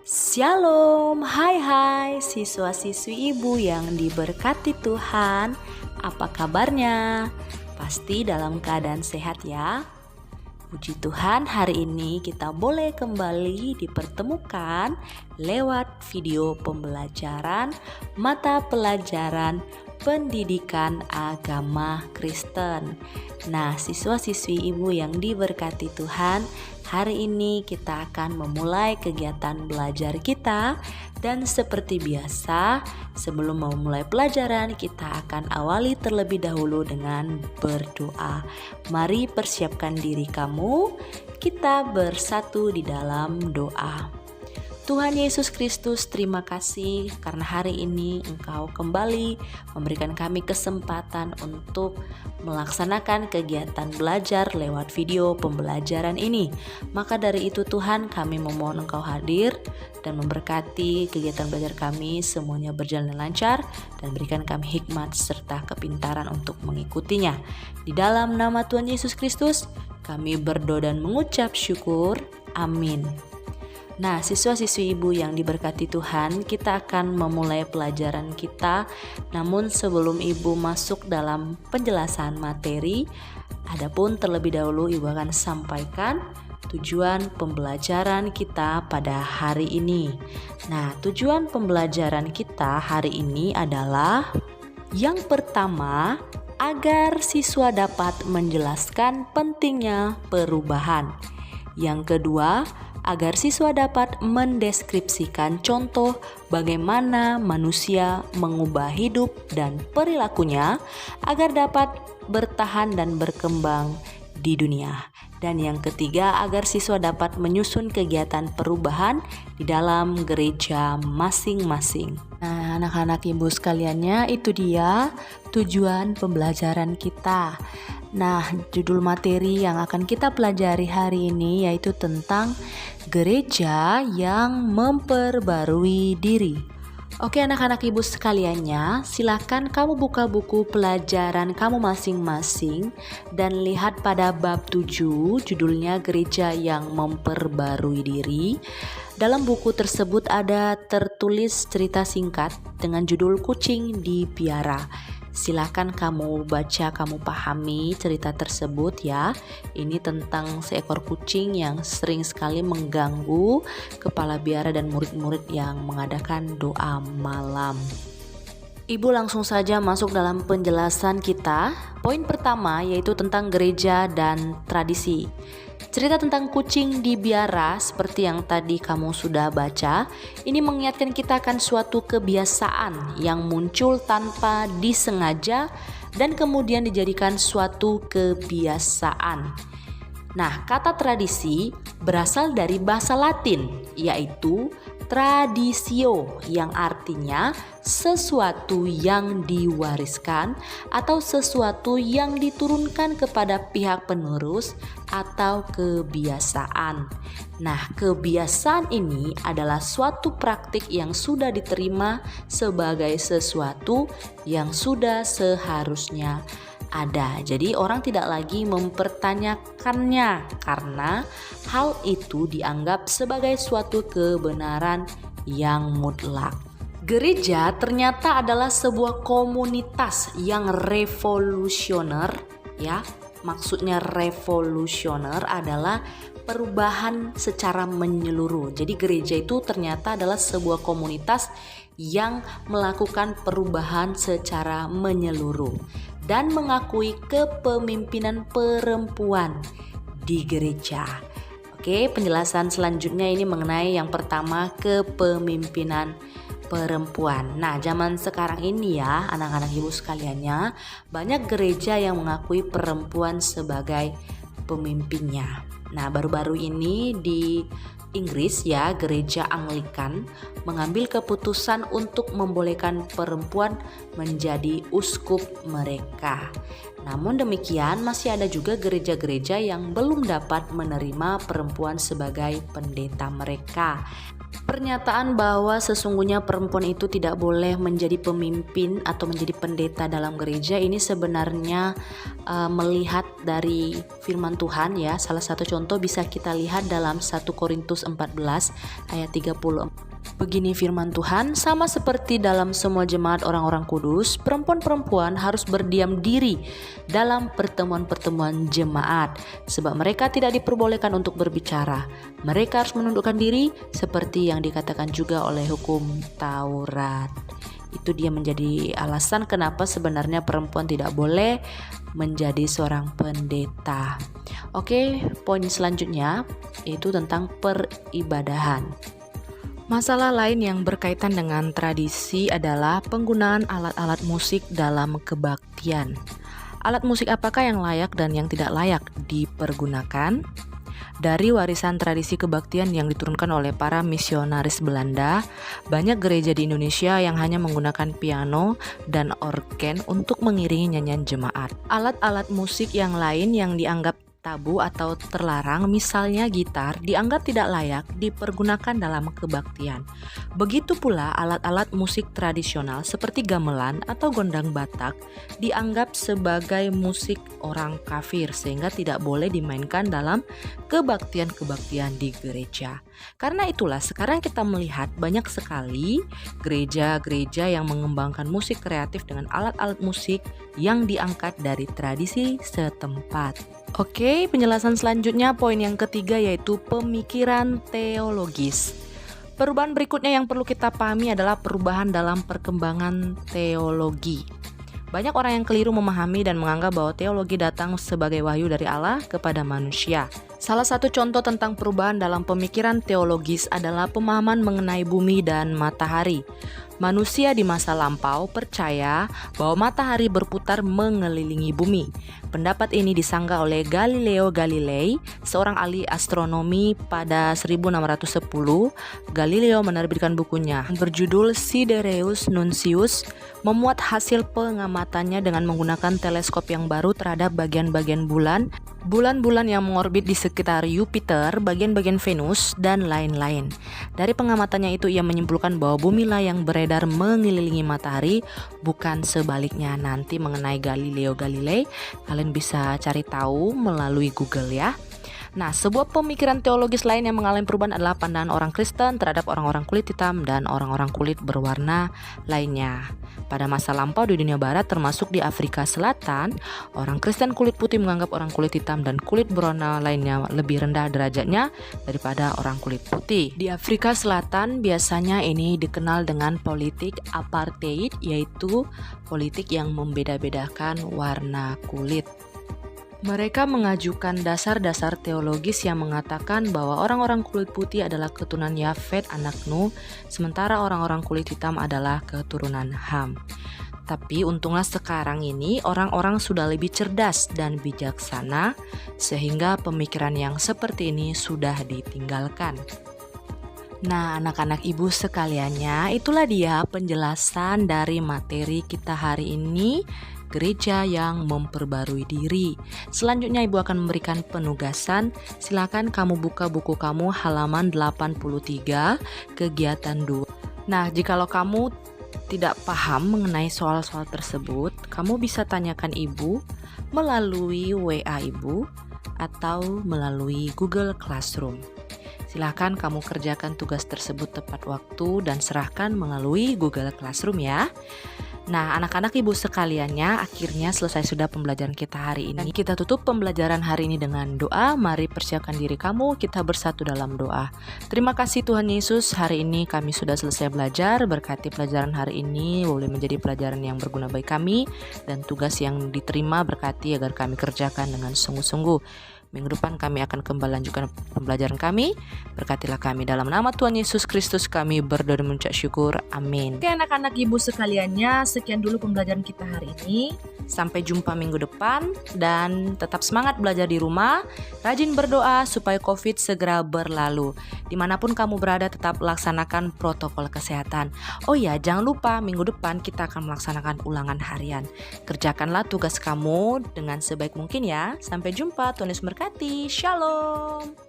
Shalom, hai siswa-siswi ibu yang diberkati Tuhan. Apa kabarnya? Pasti dalam keadaan sehat ya. Puji Tuhan, hari ini kita boleh kembali dipertemukan lewat video pembelajaran mata pelajaran pendidikan agama Kristen. Nah, siswa-siswi ibu yang diberkati Tuhan, hari ini kita akan memulai kegiatan belajar kita. Dan seperti biasa, sebelum memulai pelajaran, kita akan awali terlebih dahulu dengan berdoa. Mari persiapkan diri kamu, kita bersatu di dalam doa. Tuhan Yesus Kristus, terima kasih karena hari ini Engkau kembali memberikan kami kesempatan untuk melaksanakan kegiatan belajar lewat video pembelajaran ini. Maka dari itu Tuhan, kami memohon Engkau hadir dan memberkati kegiatan belajar kami semuanya berjalan lancar dan berikan kami hikmat serta kepintaran untuk mengikutinya. Di dalam nama Tuhan Yesus Kristus, kami berdoa dan mengucap syukur. Amin. Nah, siswa-siswi ibu yang diberkati Tuhan, kita akan memulai pelajaran kita. Namun sebelum ibu masuk dalam penjelasan materi, adapun terlebih dahulu ibu akan sampaikan tujuan pembelajaran kita pada hari ini. Nah, tujuan pembelajaran kita hari ini adalah yang pertama, agar siswa dapat menjelaskan pentingnya perubahan. Yang kedua, agar siswa dapat mendeskripsikan contoh bagaimana manusia mengubah hidup dan perilakunya agar dapat bertahan dan berkembang di dunia. Dan yang ketiga, agar siswa dapat menyusun kegiatan perubahan di dalam gereja masing-masing. Nah, anak-anak ibu sekaliannya, itu dia tujuan pembelajaran kita. Nah, judul materi yang akan kita pelajari hari ini yaitu tentang gereja yang memperbarui diri. Oke anak-anak ibu sekaliannya, silakan kamu buka buku pelajaran kamu masing-masing dan lihat pada bab 7, judulnya Gereja yang Memperbarui Diri. Dalam buku tersebut ada tertulis cerita singkat dengan judul Kucing Dipiara. Silakan kamu baca, kamu pahami cerita tersebut ya. Ini tentang seekor kucing yang sering sekali mengganggu kepala biara dan murid-murid yang mengadakan doa malam. Ibu langsung saja masuk dalam penjelasan kita. Poin pertama yaitu tentang gereja dan tradisi. Cerita tentang kucing dibiara seperti yang tadi kamu sudah baca, ini mengingatkan kita akan suatu kebiasaan yang muncul tanpa disengaja dan kemudian dijadikan suatu kebiasaan. Nah, kata tradisi berasal dari bahasa Latin, yaitu traditio, yang artinya sesuatu yang diwariskan atau sesuatu yang diturunkan kepada pihak penerus atau kebiasaan. Nah, kebiasaan ini adalah suatu praktik yang sudah diterima sebagai sesuatu yang sudah seharusnya ada. Jadi orang tidak lagi mempertanyakannya karena hal itu dianggap sebagai suatu kebenaran yang mutlak. Gereja ternyata adalah sebuah komunitas yang revolusioner ya. Maksudnya revolusioner adalah perubahan secara menyeluruh. Jadi gereja itu ternyata adalah sebuah komunitas yang melakukan perubahan secara menyeluruh dan mengakui kepemimpinan perempuan di gereja. Oke, penjelasan selanjutnya ini mengenai yang pertama, kepemimpinan perempuan. Nah, zaman sekarang ini ya, anak-anak ibu sekaliannya, banyak gereja yang mengakui perempuan sebagai pemimpinnya. Nah, baru-baru ini di Inggris ya, gereja Anglikan mengambil keputusan untuk membolehkan perempuan menjadi uskup mereka. Namun demikian, masih ada juga gereja-gereja yang belum dapat menerima perempuan sebagai pendeta mereka. Pernyataan bahwa sesungguhnya perempuan itu tidak boleh menjadi pemimpin atau menjadi pendeta dalam gereja ini sebenarnya melihat dari firman Tuhan ya. Salah satu contoh bisa kita lihat dalam 1 Korintus 14 ayat 34. Begini firman Tuhan, sama seperti dalam semua jemaat orang-orang kudus, perempuan-perempuan harus berdiam diri dalam pertemuan-pertemuan jemaat, sebab mereka tidak diperbolehkan untuk berbicara. Mereka harus menundukkan diri seperti yang dikatakan juga oleh hukum Taurat. Itu dia menjadi alasan kenapa sebenarnya perempuan tidak boleh menjadi seorang pendeta. Oke, poin selanjutnya yaitu tentang peribadahan. Masalah lain yang berkaitan dengan tradisi adalah penggunaan alat-alat musik dalam kebaktian. Alat musik apakah yang layak dan yang tidak layak dipergunakan? Dari warisan tradisi kebaktian yang diturunkan oleh para misionaris Belanda, banyak gereja di Indonesia yang hanya menggunakan piano dan organ untuk mengiringi nyanyian jemaat. Alat-alat musik yang lain yang dianggap tabu atau terlarang, misalnya gitar, dianggap tidak layak dipergunakan dalam kebaktian. Begitu pula alat-alat musik tradisional seperti gamelan atau gondang Batak dianggap sebagai musik orang kafir sehingga tidak boleh dimainkan dalam kebaktian-kebaktian di gereja. Karena itulah sekarang kita melihat banyak sekali gereja-gereja yang mengembangkan musik kreatif dengan alat-alat musik yang diangkat dari tradisi setempat. Oke, penjelasan selanjutnya poin yang ketiga yaitu pemikiran teologis. Perubahan berikutnya yang perlu kita pahami adalah perubahan dalam perkembangan teologi. Banyak orang yang keliru memahami dan menganggap bahwa teologi datang sebagai wahyu dari Allah kepada manusia. Salah satu contoh tentang perubahan dalam pemikiran teologis adalah pemahaman mengenai bumi dan matahari. Manusia di masa lampau percaya bahwa matahari berputar mengelilingi bumi. Pendapat ini disanggah oleh Galileo Galilei, seorang ahli astronomi pada 1610. Galileo menerbitkan bukunya berjudul Sidereus Nuncius, memuat hasil pengamatannya dengan menggunakan teleskop yang baru terhadap bagian-bagian bulan-bulan yang mengorbit di sekitar Jupiter, bagian-bagian Venus, dan lain-lain. Dari pengamatannya itu ia menyimpulkan bahwa bumilah yang beredar mengelilingi matahari, bukan sebaliknya. Nanti mengenai Galileo Galilei kalian bisa cari tahu melalui Google ya. Nah, sebuah pemikiran teologis lain yang mengalami perubahan adalah pandangan orang Kristen terhadap orang-orang kulit hitam dan orang-orang kulit berwarna lainnya. Pada masa lampau di dunia barat termasuk di Afrika Selatan, orang Kristen kulit putih menganggap orang kulit hitam dan kulit berwarna lainnya lebih rendah derajatnya daripada orang kulit putih. Di Afrika Selatan biasanya ini dikenal dengan politik apartheid, yaitu politik yang membeda-bedakan warna kulit. Mereka mengajukan dasar-dasar teologis yang mengatakan bahwa orang-orang kulit putih adalah keturunan Yafet anak Nuh, sementara orang-orang kulit hitam adalah keturunan Ham. Tapi untunglah sekarang ini orang-orang sudah lebih cerdas dan bijaksana, sehingga pemikiran yang seperti ini sudah ditinggalkan. Nah, anak-anak ibu sekaliannya, itulah dia penjelasan dari materi kita hari ini, gereja yang memperbarui diri. Selanjutnya ibu akan memberikan penugasan. Silakan kamu buka buku kamu halaman 83, kegiatan 2. Nah, jikalau kamu tidak paham mengenai soal-soal tersebut, kamu bisa tanyakan ibu melalui WA ibu atau melalui Google Classroom. Silakan kamu kerjakan tugas tersebut tepat waktu dan serahkan melalui Google Classroom ya. Nah, anak-anak ibu sekaliannya, akhirnya selesai sudah pembelajaran kita hari ini. Dan kita tutup pembelajaran hari ini dengan doa. Mari persiapkan diri kamu, kita bersatu dalam doa. Terima kasih Tuhan Yesus, hari ini kami sudah selesai belajar. Berkati pelajaran hari ini boleh menjadi pelajaran yang berguna bagi kami, dan tugas yang diterima berkati agar kami kerjakan dengan sungguh-sungguh. Minggu depan kami akan kembali lanjutkan pembelajaran kami. Berkatilah kami dalam nama Tuhan Yesus Kristus kami berdoa dan mengucap syukur. Amin. Oke anak-anak ibu sekaliannya, sekian dulu pembelajaran kita hari ini. Sampai jumpa minggu depan dan tetap semangat belajar di rumah, rajin berdoa supaya COVID segera berlalu. Dimanapun kamu berada tetap laksanakan protokol kesehatan. Oh ya, jangan lupa minggu depan kita akan melaksanakan ulangan harian. Kerjakanlah tugas kamu dengan sebaik mungkin ya. Sampai jumpa, Tuhan Yesus memberkati. Shalom.